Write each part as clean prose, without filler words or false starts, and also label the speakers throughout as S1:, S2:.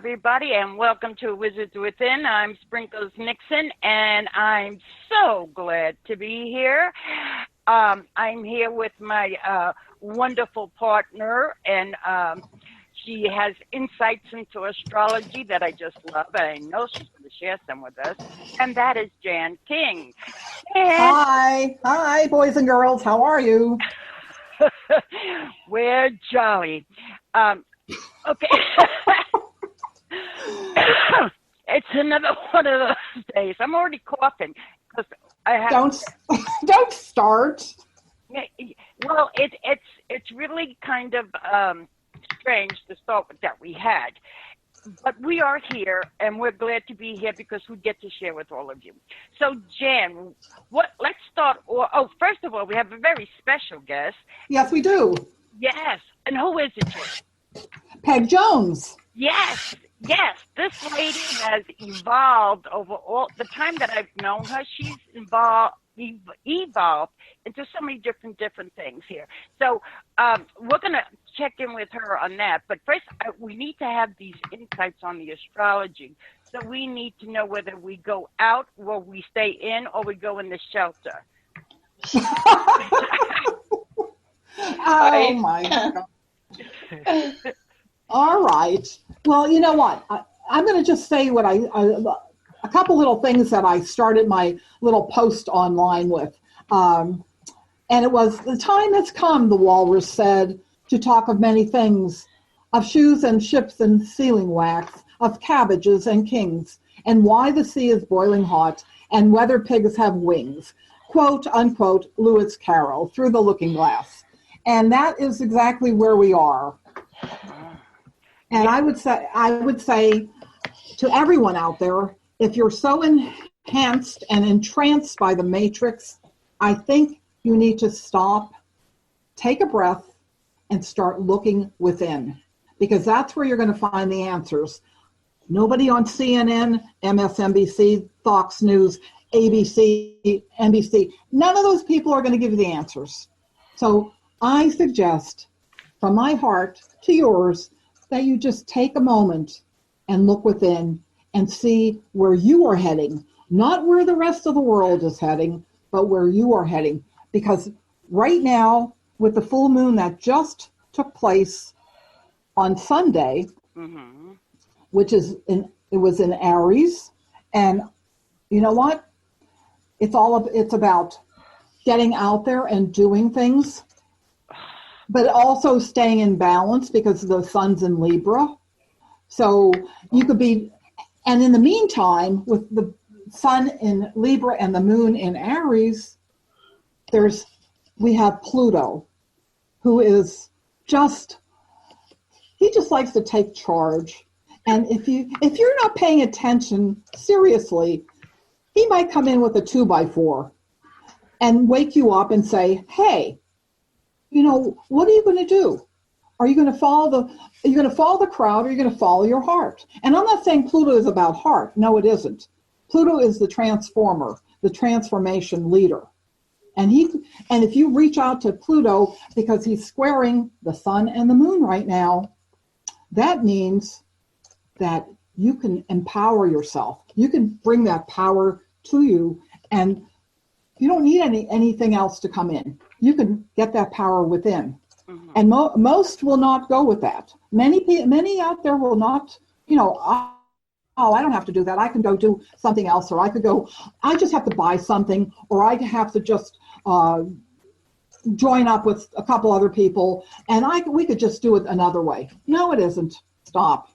S1: everybody, and welcome to Wizards Within. I'm Sprinkles Nixon, and I'm so glad to be here. I'm here with my wonderful partner, and she has insights into astrology that I just love, and I know she's going to share some with us, and that is Jan King. And
S2: Hi, boys and girls. How are you?
S1: we're jolly. Okay. It's another one of those days. I'm already coughing because I have.
S2: Don't start.
S1: Well, it's really kind of strange to start with that we had, but we are here and we're glad to be here because we get to share with all of you. So, Jan, let's start. First of all, we have a very special guest.
S2: Yes, we do.
S1: Yes, and who is it, Jan?
S2: Peg Jones.
S1: Yes. This lady has evolved over all the time that I've known her. She's evolved into so many different things here. So we're going to check in with her on that. But first, we need to have these insights on the astrology. So we need to know whether we go out, or we stay in, or we go in the shelter.
S2: Oh, my God. All right. Well, you know what? I'm going to just say a couple little things that I started my little post online with. And it was, the time has come, the walrus said, to talk of many things, of shoes and ships and sealing wax, of cabbages and kings, and why the sea is boiling hot, and whether pigs have wings. Quote, unquote, Lewis Carroll, Through the Looking Glass. And that is exactly where we are. And I would say to everyone out there, if you're so enhanced and entranced by the matrix, I think you need to stop, take a breath, and start looking within, because that's where you're going to find the answers. Nobody on CNN, MSNBC, Fox News, ABC, NBC, none of those people are going to give you the answers. So I suggest, from my heart to yours, that you just take a moment and look within and see where you are heading, not where the rest of the world is heading, but where you are heading. Because right now, with the full moon that just took place on Sunday, which is it was in Aries, and you know what? It's about getting out there and doing things, but also staying in balance because the sun's in Libra. So you could be, and in the meantime, with the sun in Libra and the moon in Aries, we have Pluto, who is he just likes to take charge. And if you're not paying attention seriously, he might come in with a 2x4 and wake you up and say, hey, you know, what are you going to do? Are you going to follow the crowd, or are you going to follow your heart? And I'm not saying Pluto is about heart. No, it isn't. Pluto is the transformer, the transformation leader. And if you reach out to Pluto, because he's squaring the sun and the moon right now, that means that you can empower yourself. You can bring that power to you, and you don't need anything else to come in. You can get that power within. Mm-hmm. And most will not go with that. Many out there will not, I don't have to do that. I can go do something else, or I just have to buy something, or I have to just join up with a couple other people, and we could just do it another way. No, it isn't. Stop.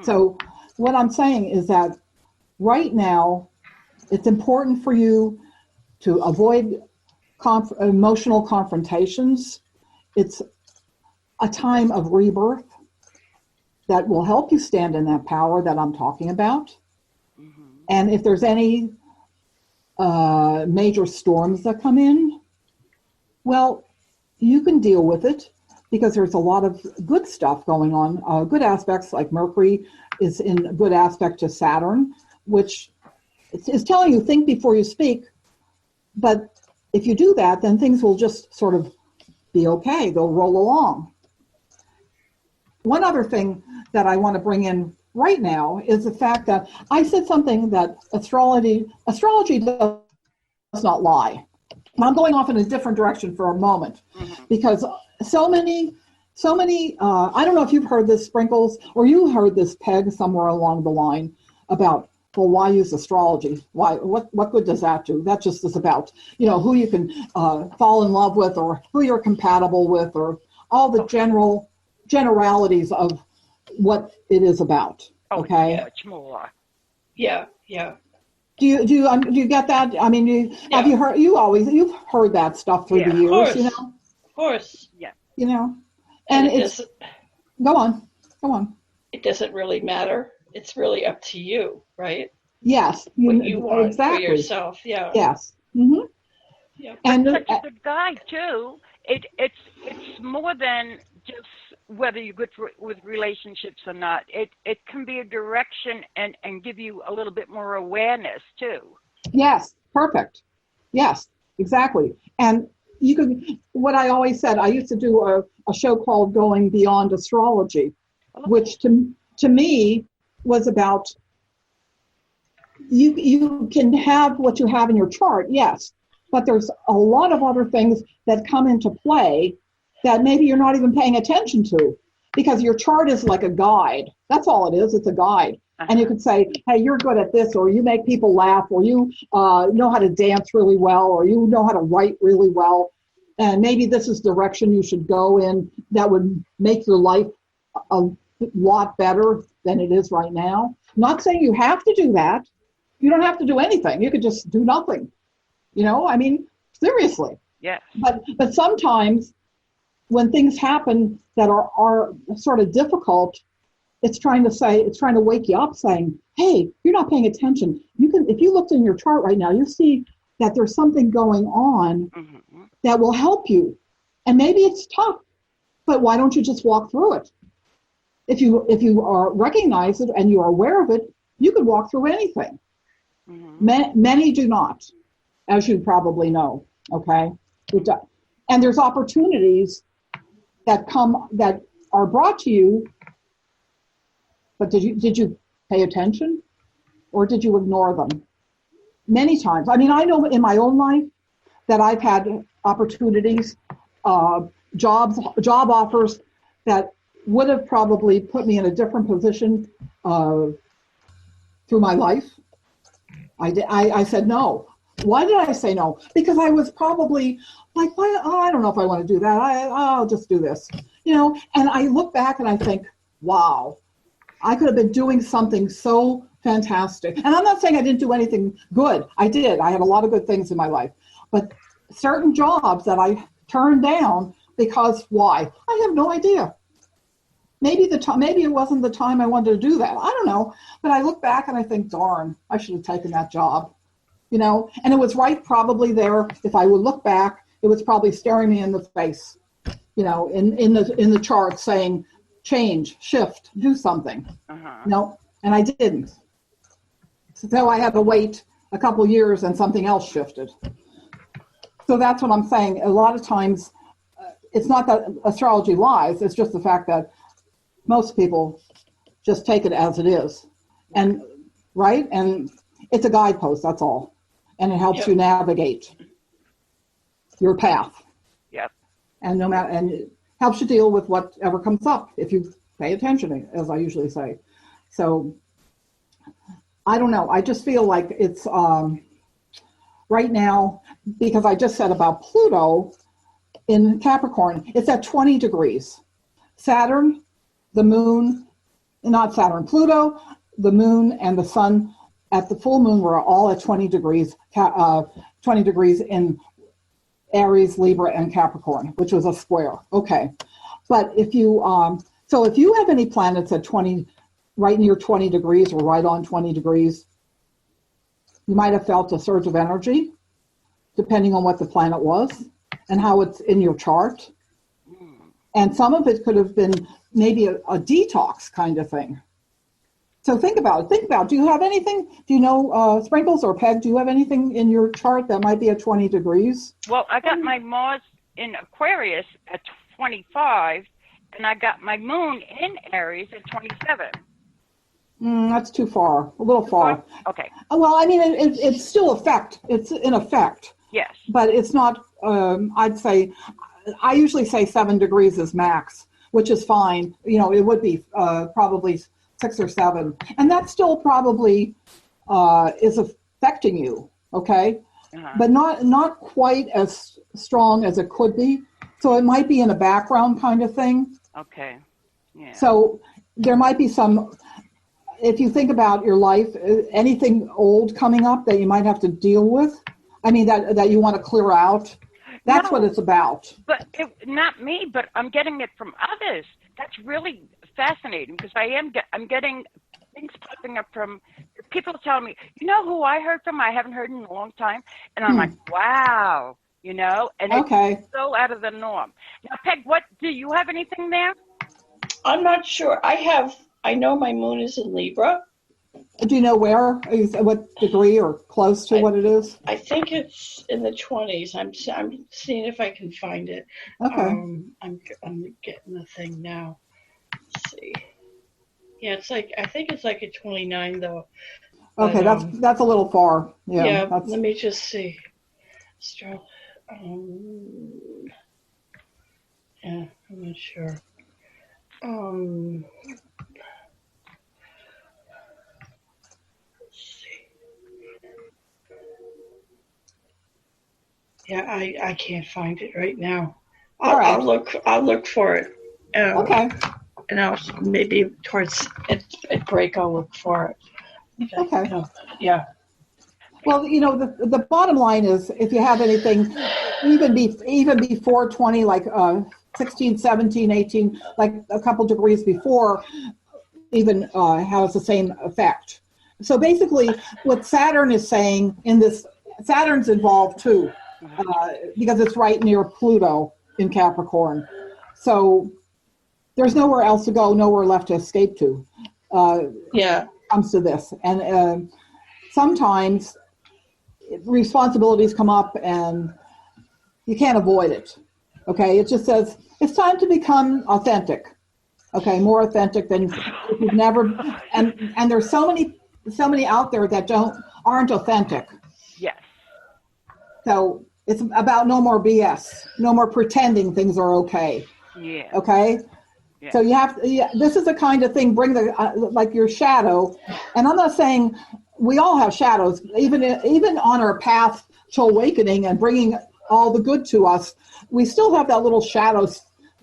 S2: So what I'm saying is that right now, it's important for you to avoid emotional confrontations. It's a time of rebirth that will help you stand in that power that I'm talking about. Mm-hmm. And if there's any major storms that come in, well, you can deal with it, because there's a lot of good stuff going on, good aspects, like Mercury is in a good aspect to Saturn, which is telling you think before you speak. But if you do that, then things will just sort of be okay. They'll roll along. One other thing that I want to bring in right now is the fact that I said something that astrology does not lie. I'm going off in a different direction for a moment, because so many, I don't know if you've heard this, Sprinkles, or you heard this, Peg, somewhere along the line about, well, why use astrology? Why? What good does that do? That just is about, who you can fall in love with, or who you're compatible with, or all the generalities of what it is about. Okay.
S1: Much more.
S3: Yeah.
S2: Do you get that? I mean, have you heard? You've heard that stuff through the years,
S3: Of course.
S1: Yeah.
S2: And it's go on.
S3: It doesn't really matter. It's really up to you, right?
S2: Yes.
S3: What you want
S2: exactly.
S3: for yourself. Yeah.
S2: Yes. Mm-hmm.
S1: Yeah. And such a good guide too. It's more than just whether you're good with relationships or not. It can be a direction and give you a little bit more awareness too.
S2: Yes, perfect. Yes, exactly. And you could, what I always said, I used to do a show called Going Beyond Astrology, which to me was about, you can have what you have in your chart, yes, but there's a lot of other things that come into play that maybe you're not even paying attention to, because your chart is like a guide. That's all it is. It's a guide. And you could say, hey, you're good at this, or you make people laugh, or you know how to dance really well, or you know how to write really well. And maybe this is the direction you should go in that would make your life a lot better than it is right now. Not saying you have to do that. You don't have to do anything. You could just do nothing. I mean, seriously.
S1: Yeah.
S2: But sometimes when things happen that are sort of difficult, it's trying to wake you up, saying, hey, you're not paying attention. If you looked in your chart right now, you see that there's something going on that will help you. And maybe it's tough, but why don't you just walk through it? If you recognize it and you are aware of it, you could walk through anything. Many do not, as you probably know. Okay. And there's opportunities that are brought to you, but did you pay attention, or did you ignore them? Many times. I mean, I know in my own life that I've had opportunities, job offers that would have probably put me in a different position through my life. I said no. Why did I say no? Because I was probably like, I don't know if I want to do that. I'll just do this, And I look back and I think, wow, I could have been doing something so fantastic. And I'm not saying I didn't do anything good. I did. I had a lot of good things in my life. But certain jobs that I turned down because why? I have no idea. Maybe it wasn't the time I wanted to do that. I don't know. But I look back and I think, darn, I should have taken that job. And it was right probably there. If I would look back, it was probably staring me in the face, in the chart saying, change, shift, do something. No, and I didn't. So I had to wait a couple years and something else shifted. So that's what I'm saying. A lot of times, it's not that astrology lies. It's just the fact that most people just take it as it is. And right? And it's a guidepost, that's all. And it helps you navigate your path.
S1: Yep.
S2: And it helps you deal with whatever comes up if you pay attention, as I usually say. So I don't know. I just feel like it's right now, because I just said about Pluto in Capricorn, it's at 20 degrees. Saturn, the moon, not Saturn, Pluto, the moon, and the sun at the full moon were all at 20 degrees, 20 degrees in Aries, Libra, and Capricorn, which was a square. Okay. But if you have any planets at 20, right near 20 degrees or right on 20 degrees, you might have felt a surge of energy, depending on what the planet was and how it's in your chart. And some of it could have been maybe a detox kind of thing. So think about it. Do you have anything, Sprinkles or Peg, do you have anything in your chart that might be at 20 degrees?
S1: Well, I got my Mars in Aquarius at 25, and I got my moon in Aries at 27.
S2: That's too far, a little far.
S1: Okay.
S2: Well, I mean, it's still it's in effect,
S1: Yes.
S2: but it's not, I'd say, I usually say 7 degrees is max, which is fine. You know, it would be probably 6 or 7. And that still probably is affecting you, okay? But not quite as strong as it could be. So it might be in a background kind of thing.
S1: Okay. Yeah.
S2: So there might be some, if you think about your life, anything old coming up that you might have to deal with, I mean, that you want to clear out, that's what it's about.
S1: But not me, but I'm getting it from others. That's really fascinating because I'm getting things popping up from people telling me, you know who I heard from? I haven't heard in a long time. And I'm like, wow, you know, and it's so out of the norm. Now, Peg, what, do you have anything there?
S3: I'm not sure. I know my moon is in Libra.
S2: Do you know where? What degree or close to what it is?
S3: I think it's in the 20s. I'm seeing if I can find it.
S2: Okay.
S3: I'm getting the thing now. Let's see. Yeah, I think it's like a 29 though.
S2: Okay, but, that's a little far. Yeah.
S3: Yeah. Let me just see. Yeah, I'm not sure. Yeah, I can't find it right now. I'll look for it.
S2: Okay.
S3: And I'll maybe towards at break I'll look for it.
S2: Okay.
S3: Yeah.
S2: Well, you know, the bottom line is, if you have anything, even before 20, like 16, 17, 18, like a couple degrees before, even has the same effect. So basically, what Saturn is saying in this, Saturn's involved too, because it's right near Pluto in Capricorn. So there's nowhere else to go, nowhere left to escape to. Comes to this, and sometimes responsibilities come up and you can't avoid it. Okay, it just says it's time to become authentic. Okay, more authentic than you've never. And there's so many out there that aren't authentic.
S1: Yes.
S2: So it's about no more BS, no more pretending things are okay.
S1: Yeah.
S2: Okay. Yeah. So you have. This is the kind of thing. Bring like your shadow, and I'm not saying we all have shadows. Even on our path to awakening and bringing all the good to us, we still have that little shadow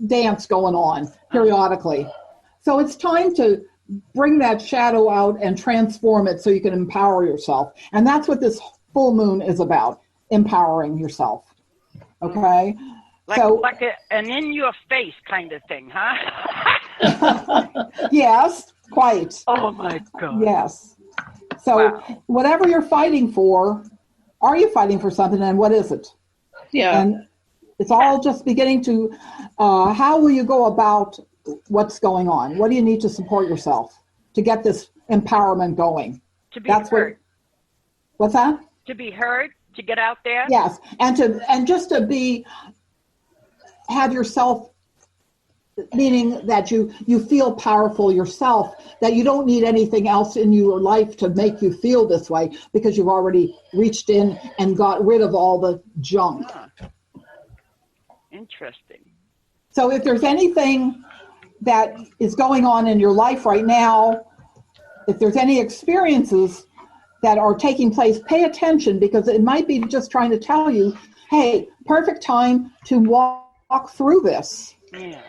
S2: dance going on periodically. So it's time to bring that shadow out and transform it so you can empower yourself. And that's what this full moon is about, empowering yourself. Okay?
S1: Like an in-your-face kind of thing, huh?
S2: Yes, quite.
S1: Oh, my God.
S2: Yes. So whatever you're fighting for, are you fighting for something, and what is it?
S3: Yeah.
S2: And it's all just beginning to, how will you go about what's going on? What do you need to support yourself to get this empowerment going?
S1: To be heard.
S2: What's that?
S1: To be heard, to get out there?
S2: Yes, and just to have yourself, meaning that you feel powerful yourself, that you don't need anything else in your life to make you feel this way, because you've already reached in and got rid of all the junk.
S1: Interesting.
S2: So if there's anything that is going on in your life right now, if there's any experiences that are taking place, pay attention, because it might be just trying to tell you, hey, perfect time to walk through this.
S1: Yeah.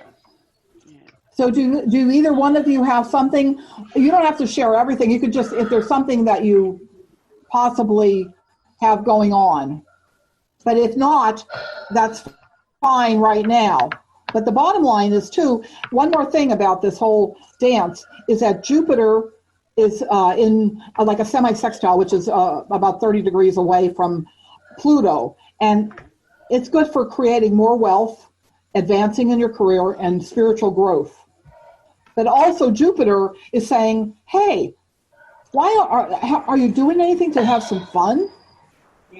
S2: So do either one of you have something? You don't have to share everything. You could just, if there's something that you possibly have going on. But if not, that's fine right now. But the bottom line is, too, one more thing about this whole dance is that Jupiter is in like a semi-sextile, which is about 30 degrees away from Pluto. And it's good for creating more wealth, advancing in your career, and spiritual growth. But also Jupiter is saying, hey, why are you doing anything to have some fun?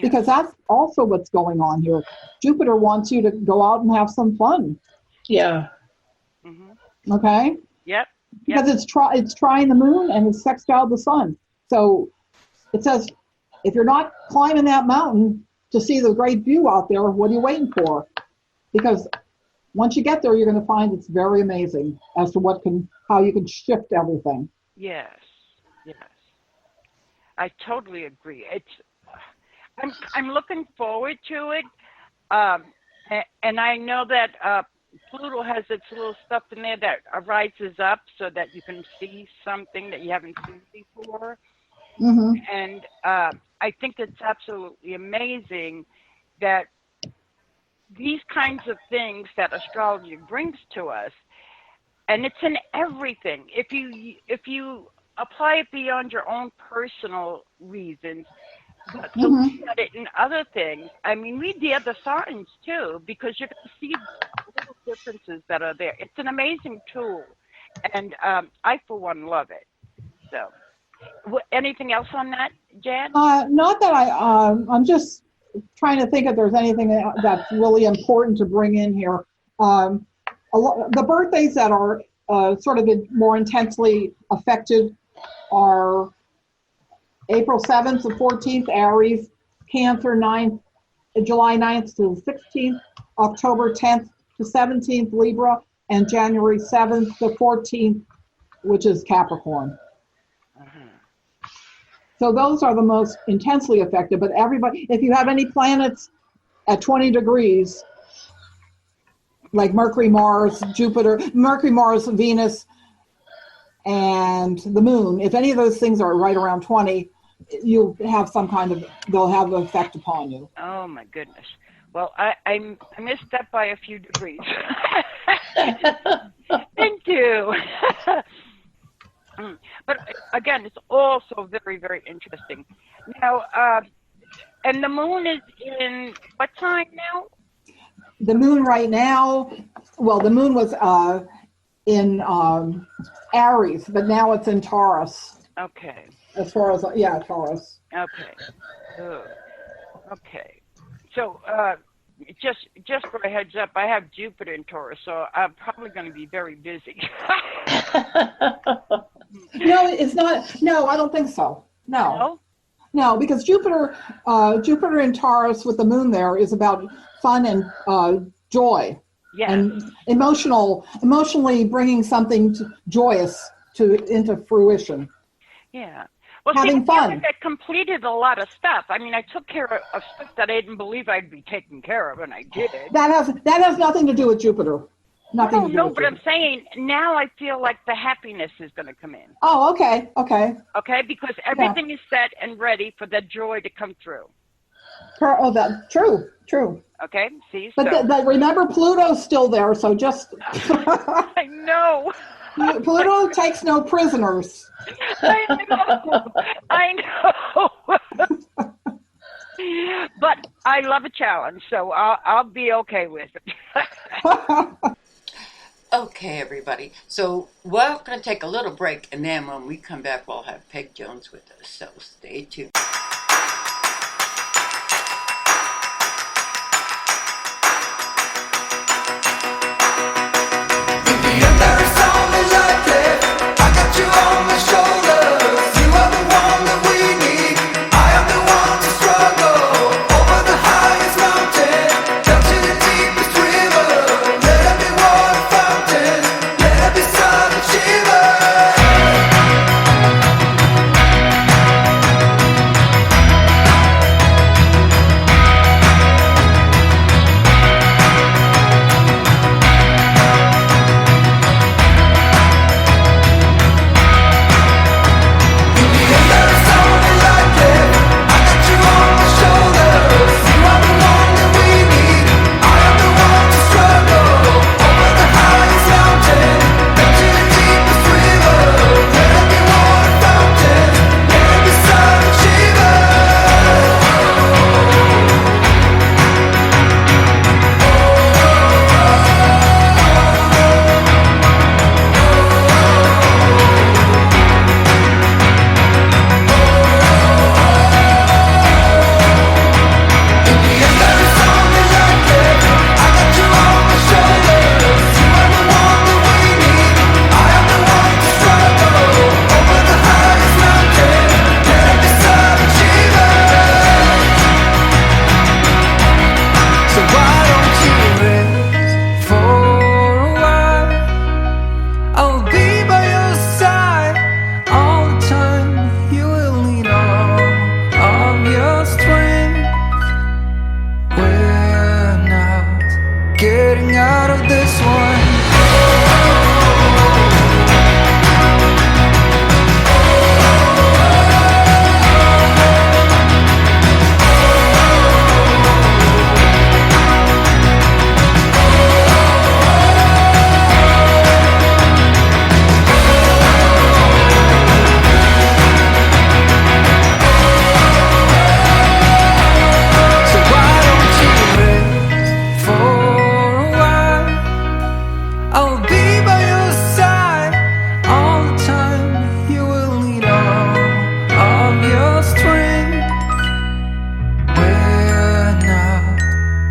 S2: Because that's also what's going on here. Jupiter wants you to go out and have some fun.
S3: Yeah.
S1: Mm-hmm.
S2: Okay?
S1: Yep.
S2: because it's trying the moon and it's sextile the sun. So it says, if you're not climbing that mountain to see the great view out there, what are you waiting for? Because once you get there, you're going to find it's very amazing as to how you can shift everything.
S1: Yes, yes. I totally agree. I'm looking forward to it. And I know that Pluto has its little stuff in there that rises up so that you can see something that you haven't seen before.
S2: Mm-hmm.
S1: And I think it's absolutely amazing that these kinds of things that astrology brings to us, and it's in everything. If you apply it beyond your own personal reasons, but to look at it in other things, I mean, read the other signs too, because you're going to see little differences that are there. It's an amazing tool, and I, for one, love it. So, anything else on that, Jan?
S2: Not that I'm just trying to think if there's anything that's really important to bring in here. The birthdays that are sort of more intensely affected are April 7th to 14th, Aries, Cancer 9th, July 9th to 16th, October 10th to 17th, Libra, and January 7th to 14th, which is Capricorn. So those are the most intensely affected, but everybody, if you have any planets at 20 degrees, like Mercury, Mars, Jupiter, Mercury, Mars, Venus, and the moon, if any of those things are right around 20, you'll have they'll have an effect upon you.
S1: Oh my goodness. Well, I missed that by a few degrees. Thank you. But again, it's also very, very interesting. Now, and the moon is in what sign now?
S2: The moon right now, well, the moon was in Aries, but now it's in Taurus.
S1: Okay.
S2: As far as, Taurus.
S1: Okay. Ugh. Okay. So, just for a heads up, I have Jupiter in Taurus, so I'm probably going to be very busy.
S2: No, it's not. No, I don't think so. No, because Jupiter in Taurus with the moon there is about fun and joy.
S1: Yes.
S2: And emotionally bringing something joyous into fruition.
S1: Yeah. Well,
S2: having fun.
S1: I completed a lot of stuff. I mean, I took care of stuff that I didn't believe I'd be taking care of, and I did.
S2: That has nothing to do with Jupiter. Nothing.
S1: No, but I'm saying now I feel like the happiness is going to come in.
S2: Oh, okay.
S1: Okay, because everything is set and ready for the joy to come through. True.
S2: Okay,
S1: see?
S2: But remember, Pluto's still there, so just...
S1: I know.
S2: Pluto takes no prisoners.
S1: I know. But I love a challenge, so I'll be okay with it.
S4: Okay, everybody. So we're going to take a little break, and then when we come back, we'll have Peg Jones with us. So stay tuned.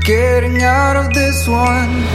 S5: getting out of this one.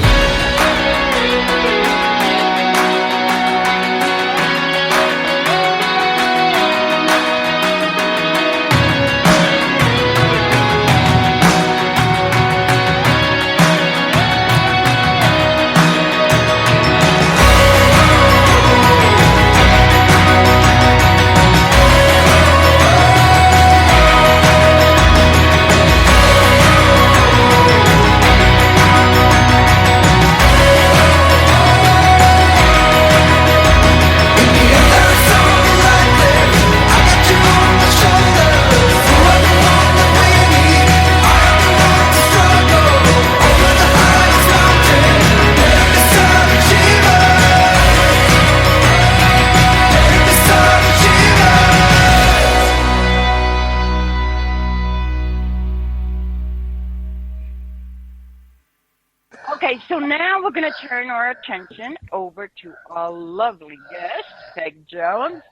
S1: Okay, so now we're going to turn our attention over to our lovely guest, Peg Jones.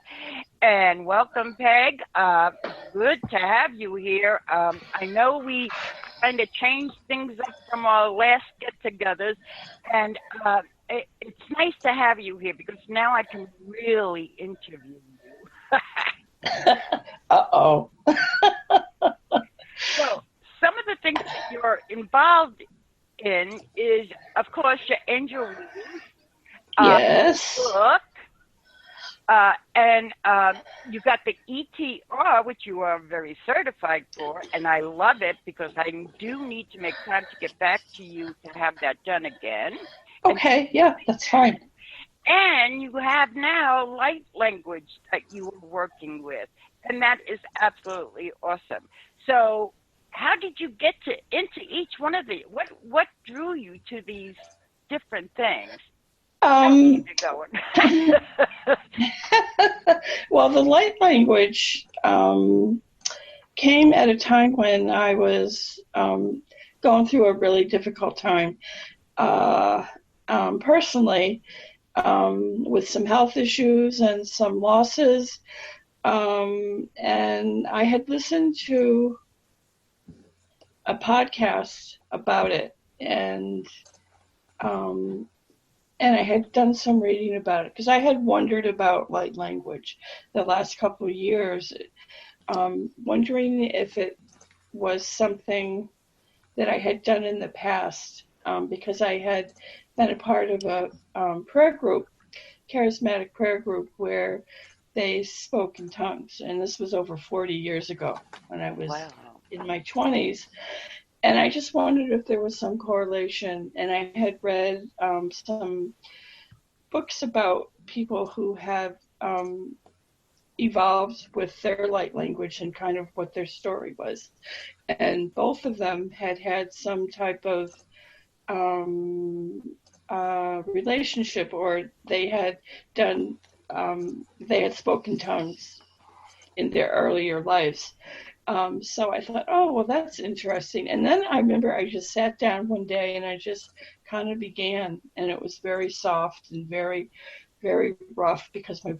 S1: And welcome, Peg. Good to have you here. I know we kind of changed things up from our last get-togethers, and it's nice to have you here because now I can really interview you.
S3: Uh-oh.
S1: So, some of the things that you're involved in is, of course, your angel reading,
S3: Yes.
S1: book, and you got the ETR, which you are very certified for, and I love it because I do need to make time to get back to you to have that done again.
S3: Okay, yeah, that's fine.
S1: And you have now light language that you are working with, and that is absolutely awesome. So, how did you get into each one of the? What drew you to these different things? Keep it going.
S3: Well, the light language came at a time when I was going through a really difficult time personally, with some health issues and some losses. And I had listened to a podcast about it, and I had done some reading about it because I had wondered about light language the last couple of years, wondering if it was something that I had done in the past, because I had been a part of a prayer group, charismatic prayer group, where they spoke in tongues, and this was over 40 years ago when I was in my 20s. And I just wondered if there was some correlation. And I had read some books about people who have evolved with their light language and kind of what their story was. And both of them had some type of relationship, or they had done, they had spoken tongues in their earlier lives. So I thought, oh, well, that's interesting. And then I remember I just sat down one day and I just kind of began, and it was very soft and very, very rough because my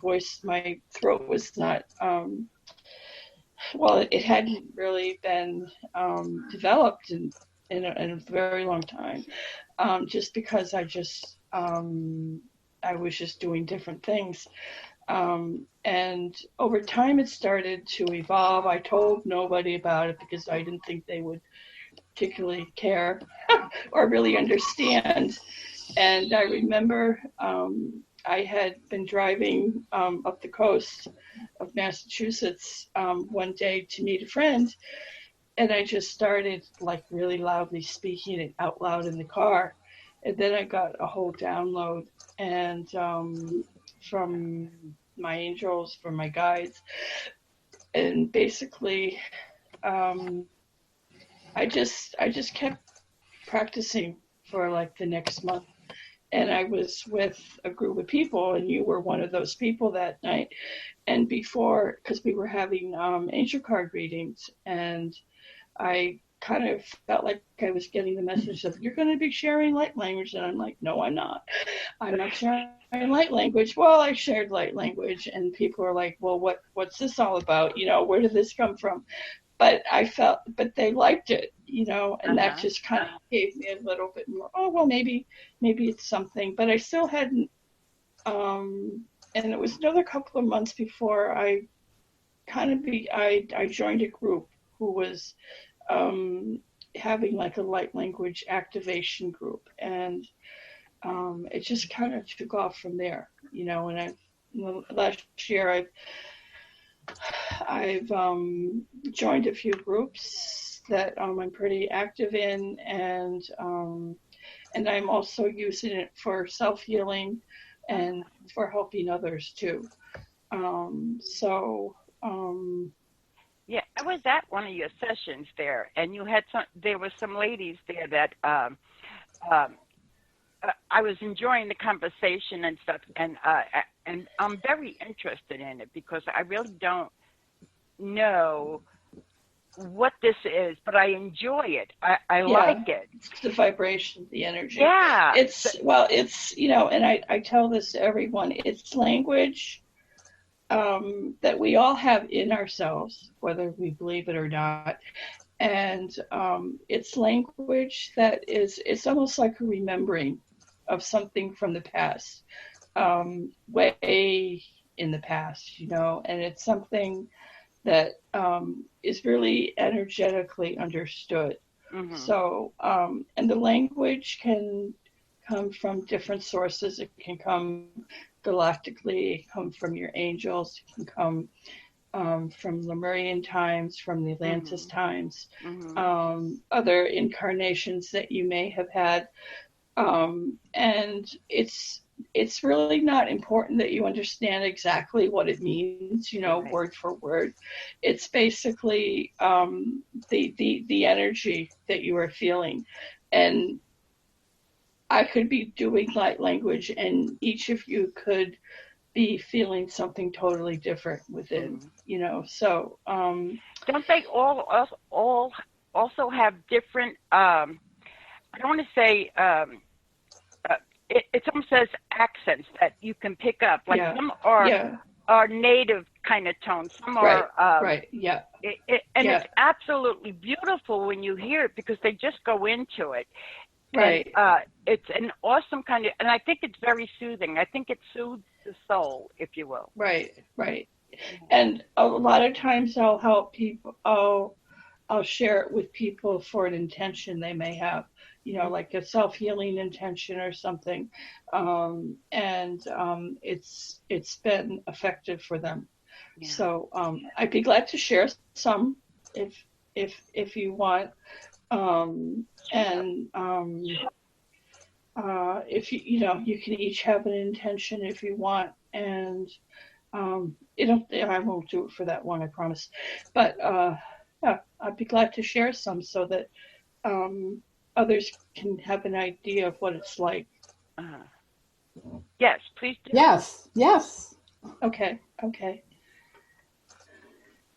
S3: throat was not, well, it hadn't really been developed in a very long time, just because I was just doing different things. And over time it started to evolve. I told nobody about it because I didn't think they would particularly care or really understand. And I remember I had been driving up the coast of Massachusetts one day to meet a friend, and I just started like really loudly speaking it out loud in the car. And then I got a whole download, and from my angels, from my guides, and basically I just kept practicing for like the next month. And I was with a group of people, and you were one of those people that night. And before, because we were having angel card readings, and I kind of felt like I was getting the message of, you're going to be sharing light language. And I'm like, no, I'm not. I'm not sharing light language. Well, I shared light language, and people are like, well, what's this all about? You know, where did this come from? but but they liked it, and that
S1: Uh-huh.
S3: just kind of gave me a little bit more. Oh well, maybe it's something, but I still hadn't. And it was another couple of months before I joined a group who was um, having like a light language activation group, and it just kind of took off from there, And last year I've joined a few groups that I'm pretty active in, and I'm also using it for self healing and for helping others too. So
S1: Yeah, I was at one of your sessions there, and you had there were some ladies there that um, I was enjoying the conversation and stuff, and I'm very interested in it because I really don't know what this is, but I enjoy it. I
S3: yeah,
S1: like it.
S3: it's the vibration, the energy.
S1: Yeah.
S3: It's and I tell this to everyone. It's language that we all have in ourselves, whether we believe it or not. And it's language that it's almost like a remembering of something from the past, way in the past, and it's something that is really energetically understood.
S1: Mhm.
S3: So, and the language can come from different sources. It can come galactically, come from your angels, it can come from Lemurian times, from the Atlantis
S1: Mhm.
S3: times,
S1: Mhm.
S3: other incarnations that you may have had. And it's really not important that you understand exactly what it means,
S1: Right.
S3: word for word. It's basically the energy that you are feeling, and I could be doing light language, and each of you could be feeling something totally different within,
S1: Mhm.
S3: So,
S1: Don't they all also have different? I don't want to say. It almost says accents that you can pick up. Like
S3: yeah,
S1: some
S3: yeah,
S1: are native kind of tones. Some
S3: right,
S1: are
S3: right, yeah,
S1: and it's
S3: yeah,
S1: absolutely beautiful when you hear it because they just go into it, and
S3: right.
S1: it's an awesome kind of. And I think it's very soothing. I think it soothes the soul, if you will.
S3: Right, right.
S1: Yeah.
S3: And a lot of times I'll help people, I'll share it with people for an intention they may have, like a self-healing intention or something. And it's been effective for them.
S1: Yeah.
S3: So I'd be glad to share some if if you want.
S1: Sure.
S3: And if you can each have an intention if you want, and I won't do it for that one, I promise. But yeah, I'd be glad to share some so that um, others can have an idea of what it's like.
S1: Uh-huh. Yes, please do.
S2: Yes, yes.
S3: Okay, okay.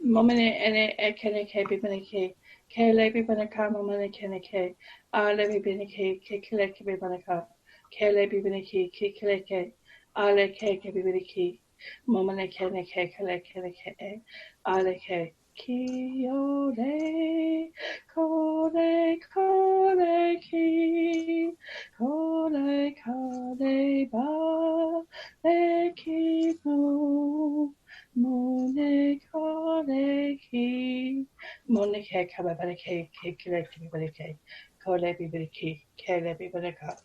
S3: Momene ene ekene ke bibene ke le bibene ka momene kene ke a le bibene ke kile ke bibene ka ke le bibene ke kile ke a le ke bibene ke momene kene ke kile ke a le ke ki o le kore ki kore ba le ki no Moneki, Monike, Kababareke, Kileki, Bareke, Kolebi Bareke, Kelebi Bareka.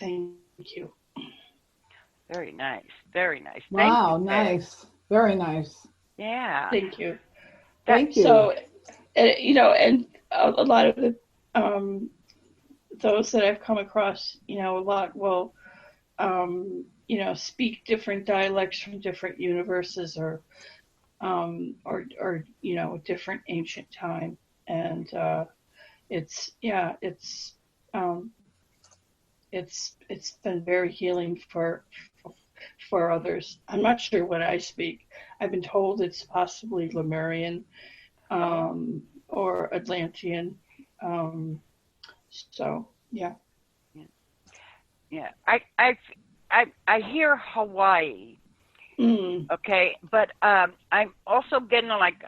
S3: Thank you.
S1: Very nice. Very nice. Thank you,
S2: Wow,
S1: Peg.
S2: nice. Very nice.
S1: Yeah.
S3: Thank you.
S1: That.
S2: Thank you.
S3: So, and a lot of the those that I've come across, a lot will, speak different dialects from different universes or a different ancient time, and it's um, it's been very healing for others. I'm not sure what I speak. I've been told it's possibly Lemurian
S1: Oh.
S3: or Atlantean. Um, so yeah,
S1: Yeah. Yeah. I hear Hawaii.
S3: mm,
S1: Okay, but I'm also getting like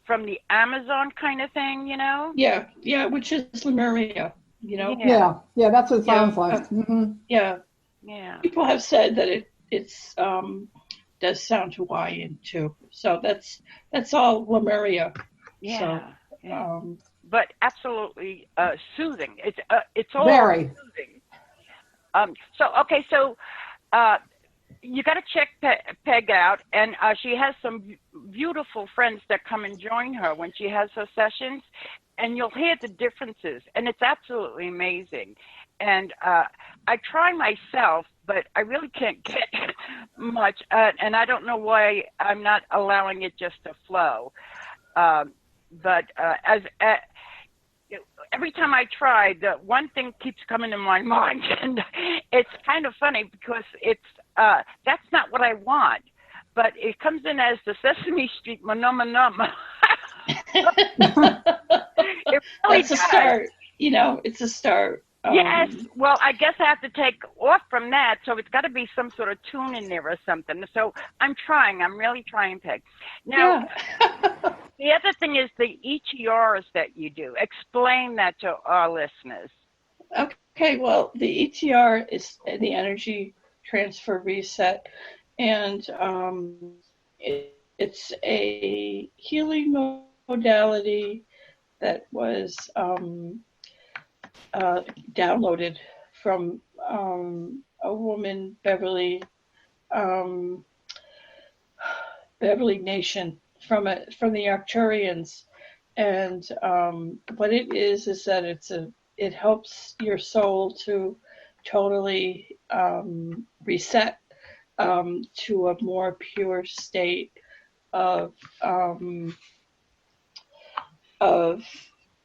S1: from the Amazon kind of thing, you know?
S3: Yeah, yeah, which is Lemuria, you know.
S1: Yeah.
S2: Yeah, that's what it sounds
S3: Yeah,
S2: like. Hmm.
S3: yeah.
S1: Yeah.
S3: People have said that it's does sound Hawaiian too. So that's all Lemuria. So
S1: Yeah. Yeah.
S3: um,
S1: But absolutely soothing. It's all
S2: Very.
S1: soothing. So uh, you got to check Peg out, and she has some beautiful friends that come and join her when she has her sessions, and you'll hear the differences, and it's absolutely amazing. And I try myself, but I really can't get much, and I don't know why I'm not allowing it just to flow. But every time I try, the one thing keeps coming in my mind, and it's kind of funny because it's that's not what I want, but it comes in as the Sesame Street manama nama. It really
S3: that's a
S1: does.
S3: start. You know, it's a start.
S1: Yes. Well, I guess I have to take off from that, so it's got to be some sort of tune in there or something. So I'm trying. I'm really trying, Peg. Now,
S3: Yeah.
S1: the other thing is the ETRs that you do. Explain that to our listeners.
S3: Okay, well, the ETR is the energy transfer reset, and it's a healing modality that was downloaded from a woman, um, Beverly Nation, from the Arcturians, and what it is that it helps your soul to totally reset to a more pure state of um, of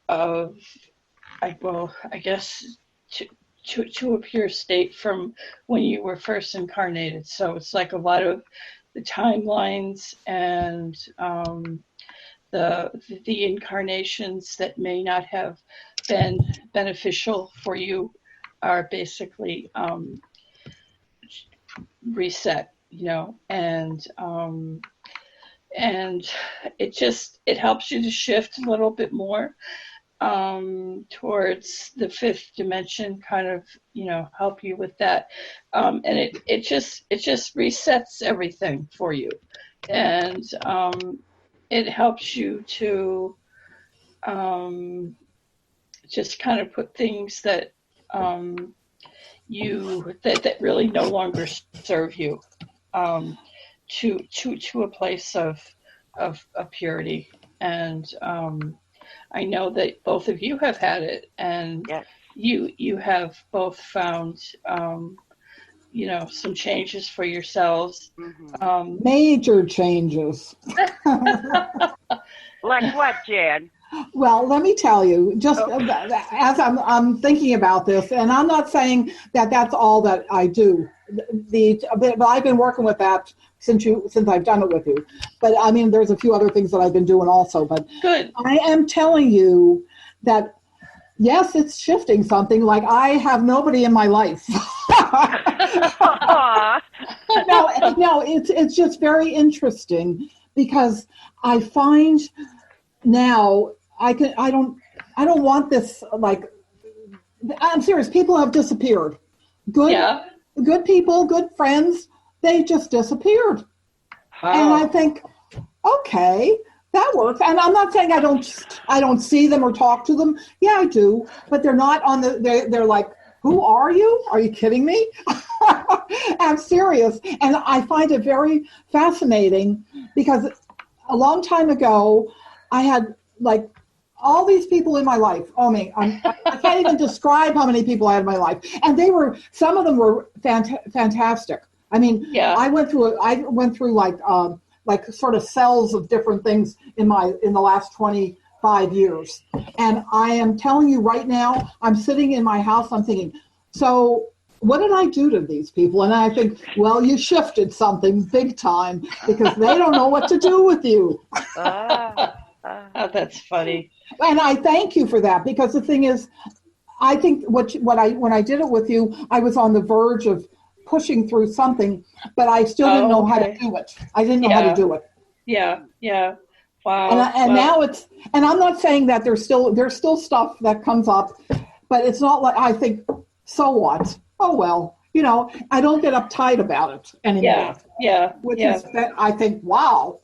S3: of I guess to a pure state from when you were first incarnated. So it's like a lot of the timelines and the incarnations that may not have been beneficial for you are basically reset, you know, and it helps you to shift a little bit more towards the fifth dimension, kind of, you know, help you with that, and it just resets everything for you, and it helps you to just kind of put things that that really no longer serve you, to a place of purity. And I know that both of you have had it, and
S1: Yes.
S3: you have both found you know, some changes for yourselves.
S1: Mm-hmm.
S2: Major changes.
S1: Like what, Jan?
S2: Well, let me tell you, just as I'm thinking about this, and I'm not saying that that's all that I do. But I've been working with that since I've done it with you. But I mean, there's a few other things that I've been doing also. But
S3: Good.
S2: I am telling you that yes, it's shifting something. Like I have nobody in my life. No, it's just very interesting because I find now I don't want this, like, I'm serious. People have disappeared. Good people, good friends, they just disappeared.
S3: Wow.
S2: And I think, okay, that works. And I'm not saying I don't see them or talk to them. Yeah, I do, but they're not on they're like, who are you? Are you kidding me? I'm serious. And I find it very fascinating because a long time ago, I had like all these people in my life. Oh, I can't even describe how many people I had in my life. And some of them were fantastic. I mean,
S3: yeah.
S2: I went through like sort of cells of different things in the last 25 years. And I am telling you right now, I'm sitting in my house, I'm thinking, so what did I do to these people? And I think, well, you shifted something big time because they don't know what to do with you.
S3: Oh, that's funny.
S2: And I thank you for that, because the thing is, I think when I did it with you, I was on the verge of pushing through something, but I still didn't know how to do it. I didn't know how to do it.
S3: Yeah. Wow.
S2: And now it's, and I'm not saying that there's still stuff that comes up, but it's not like I think, so what? Oh well, I don't get uptight about it anymore.
S3: Yeah.
S2: Which is that I think, wow.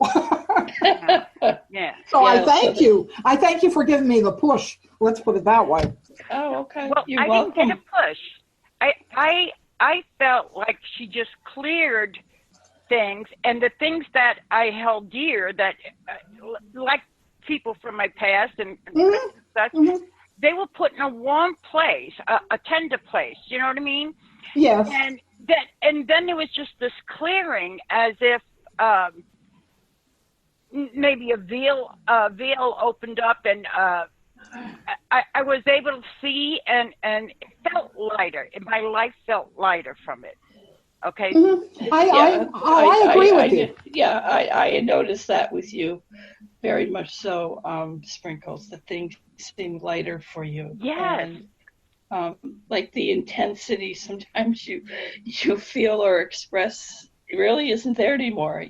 S1: Yeah.
S2: So I thank you. I thank you for giving me the push. Let's put it that way.
S3: Oh, okay.
S1: Well,
S3: You're
S1: I
S3: welcome.
S1: didn't get a push. I felt like she just cleared things, and the things that I held dear, that like people from my past and such, they were put in a warm place, a tender place. You know what I mean?
S2: Yes.
S1: And then there was just this clearing, as if maybe a veil opened up, and I was able to see, and it felt lighter. My life felt lighter from it. Okay.
S2: I agree with you.
S3: Yeah, I noticed that with you, very much so. Sprinkles, that things seem lighter for you.
S1: Yes.
S3: And, like the intensity sometimes you feel or express really isn't there anymore.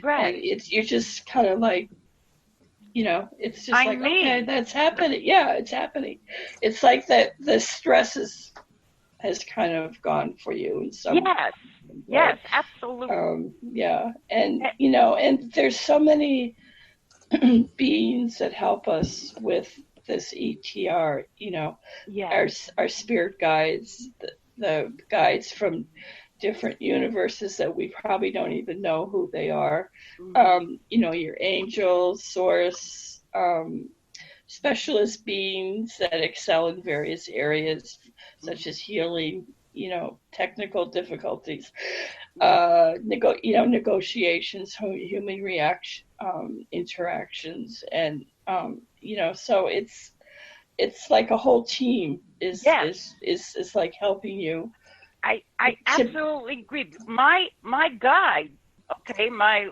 S1: Right.
S3: And you're just kind of like, it's just okay, that's happening. Yeah, it's happening. It's like that the stress has kind of gone for you in some way.
S1: Yes, absolutely.
S3: Yeah, and and there's so many beings that help us with this ETR. Our spirit guides, the guides from different universes that we probably don't even know who they are. Your angels, source, specialist beings that excel in various areas, such as healing, technical difficulties, negotiations, human reaction, interactions, and so it's like a whole team is like helping you.
S1: I absolutely agree. My guide, my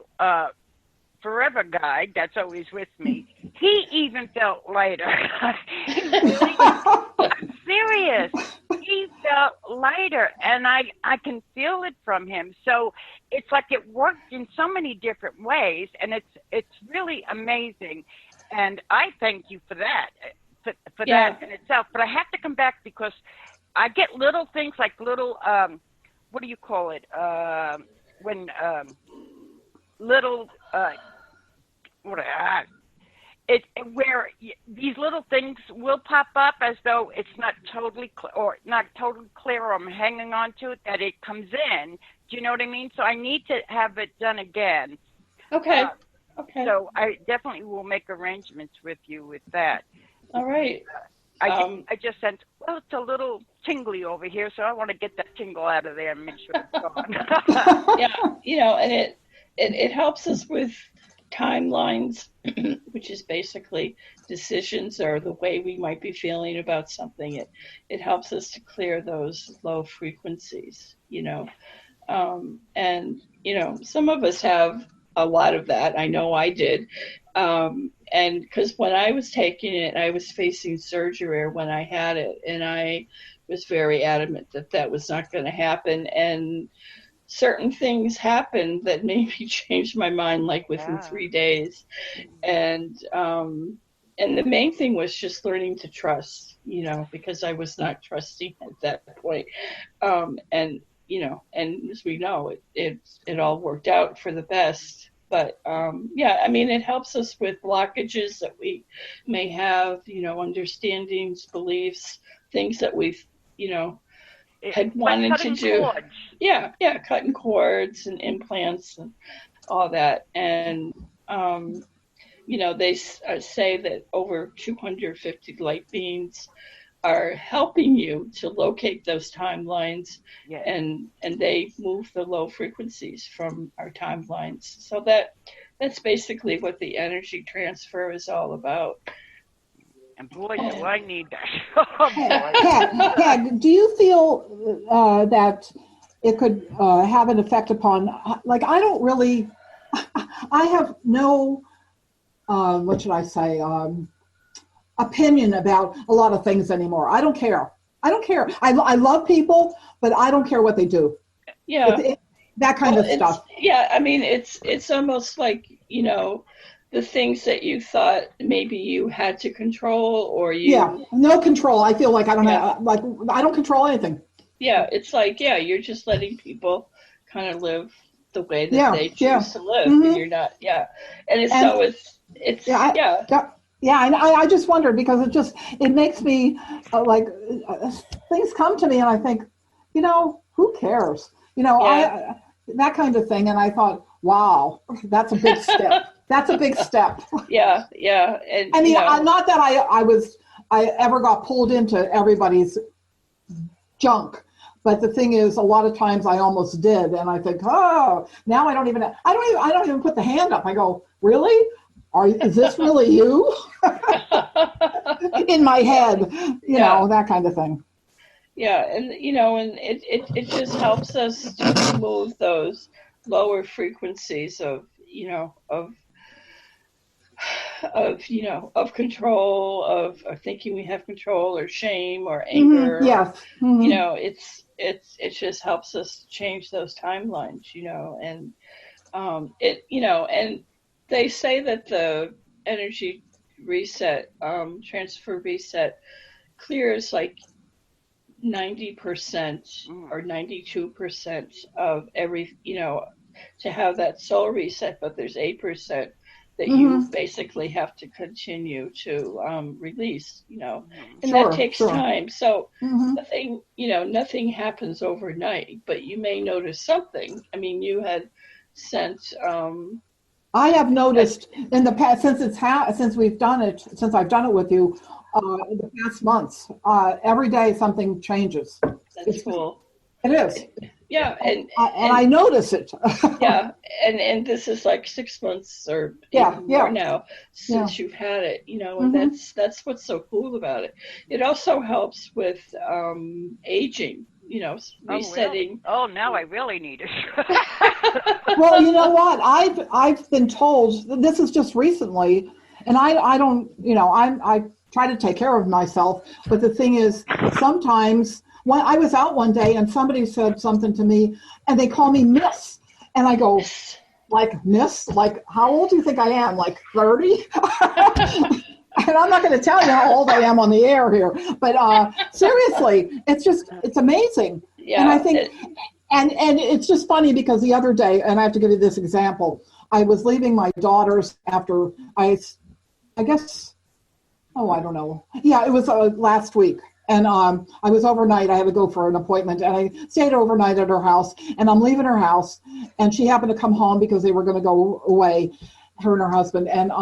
S1: forever guide that's always with me, he even felt lighter. I'm serious. He felt lighter, and I can feel it from him. So it's like it worked in so many different ways, and it's really amazing. And I thank you for that, for that in itself. But I have to come back because I get little things like little, what do you call it? When little, where these little things will pop up as though it's not totally clear, or I'm hanging on to it, that it comes in. Do you know what I mean? So I need to have it done again.
S3: Okay.
S1: So I definitely will make arrangements with you with that.
S3: All right.
S1: I just sent, it's a little tingly over here, so I want to get that tingle out of there and make sure it's gone.
S3: Yeah, and it helps us with timelines, which is basically decisions or the way we might be feeling about something. It helps us to clear those low frequencies, and some of us have a lot of that. I know I did. And because when I was taking it, I was facing surgery when I had it, and I was very adamant that was not going to happen. And certain things happened that made me change my mind, like within 3 days. And the main thing was just learning to trust, because I was not trusting at that point. And as we know, it all worked out for the best. But it helps us with blockages that we may have, understandings, beliefs, things that we've, had wanted to do.
S1: Cords.
S3: Yeah, cutting cords and implants and all that. And, they say that over 250 light beings are helping you to locate those timelines, and they move the low frequencies from our timelines. So that's basically what the energy transfer is all about.
S1: And boy, do I need that.
S2: Pat, do you feel that it could have an effect upon, like, I don't really, I have no, what should I say, opinion about a lot of things anymore. I don't care. I love people, but I don't care what they do.
S3: Yeah.
S2: That kind of stuff.
S3: Yeah, I mean, it's almost like, the things that you thought maybe you had to control, or
S2: Yeah,
S3: you,
S2: no control. I feel like I don't
S3: yeah,
S2: have, like, I don't control anything.
S3: yeah, it's like, yeah, you're just letting people kind of live the way that
S2: Yeah,
S3: they
S2: yeah.
S3: choose to live, and
S2: Hmm.
S3: you're not, yeah. And it's
S2: And
S3: so
S2: yeah,
S3: it's yeah,
S2: yeah, yeah. And I just wondered because it makes me like things come to me and I think, who cares?
S3: yeah,
S2: That kind of thing. And I thought, wow, that's a big step. That's a big step.
S3: yeah, yeah, and
S2: I mean, not that I ever got pulled into everybody's junk. But the thing is, a lot of times I almost did, and I think, oh, now I don't even put the hand up. I go, really? Is this really you? In my head,
S3: yeah,
S2: that kind of thing.
S3: yeah, and and it just helps us to remove those lower frequencies of of control, of thinking we have control, or shame, or
S2: Hmm.
S3: anger, or
S2: Yes. Hmm.
S3: it just helps us change those timelines, and and they say that the energy reset, transfer reset, clears like 90%
S1: Mm.
S3: or 92% of every, to have that soul reset, but there's 8% that you
S2: Hmm.
S3: basically have to continue to release,
S1: Mm.
S3: and that
S2: Sure.
S3: takes
S2: Sure.
S3: time. So
S2: Hmm.
S3: nothing happens overnight, but you may notice something. I mean, you had sent,
S2: I have
S3: I,
S2: noticed in the past since we've done it since I've done it with you in the past months. Every day something changes.
S3: that's
S2: It's
S3: cool.
S2: it is,
S3: Yeah,
S2: and I
S3: and
S2: notice it.
S3: yeah, and this is like 6 months or
S2: Yeah.
S3: even more
S2: Yeah.
S3: now
S2: Yeah.
S3: since you've had it, and
S2: Hmm.
S3: that's what's so cool about it. It also helps with aging,
S1: Oh, really?
S3: resetting.
S1: Oh, now I really need it.
S2: Well, you know what? I've been told this is just recently, and I don't I try to take care of myself, but the thing is sometimes when I was out one day and somebody said something to me and they call me Miss, and I go like Miss, like how old do you think I am? Like 30? And I'm not going to tell you how old I am on the air here, but seriously, it's amazing, and I
S3: Yeah,
S2: think. And it's just funny because the other day, and I have to give you this example. I was leaving my daughters after I guess, oh, I don't know. Yeah, it was last week. And I was overnight. I had to go for an appointment, and I stayed overnight at her house. And I'm leaving her house, and she happened to come home because they were going to go away, her and her husband. And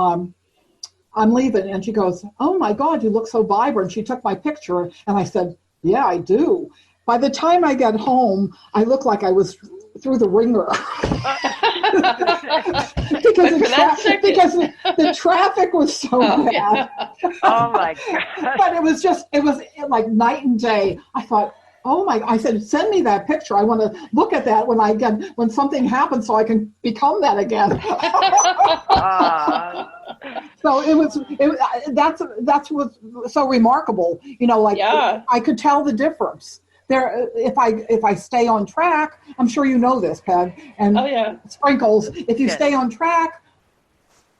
S2: I'm leaving, and she goes, "Oh my God, you look so vibrant." She took my picture, and I said, "Yeah, I do." By the time I got home, I looked like I was through the ringer because
S3: but for that second,
S2: because the traffic was so
S3: oh
S2: bad.
S3: yeah,
S1: Oh my gosh.
S2: But it was like night and day. I thought, oh my! I said, send me that picture. I want to look at that when something happens, so I can become that again.
S1: Uh,
S2: So that's what's so remarkable. Like
S3: yeah,
S2: I could tell the difference there if I stay on track. I'm sure you know this, Peg,
S3: oh
S2: and
S3: yeah,
S2: Sprinkles. If you
S1: yes,
S2: stay on track,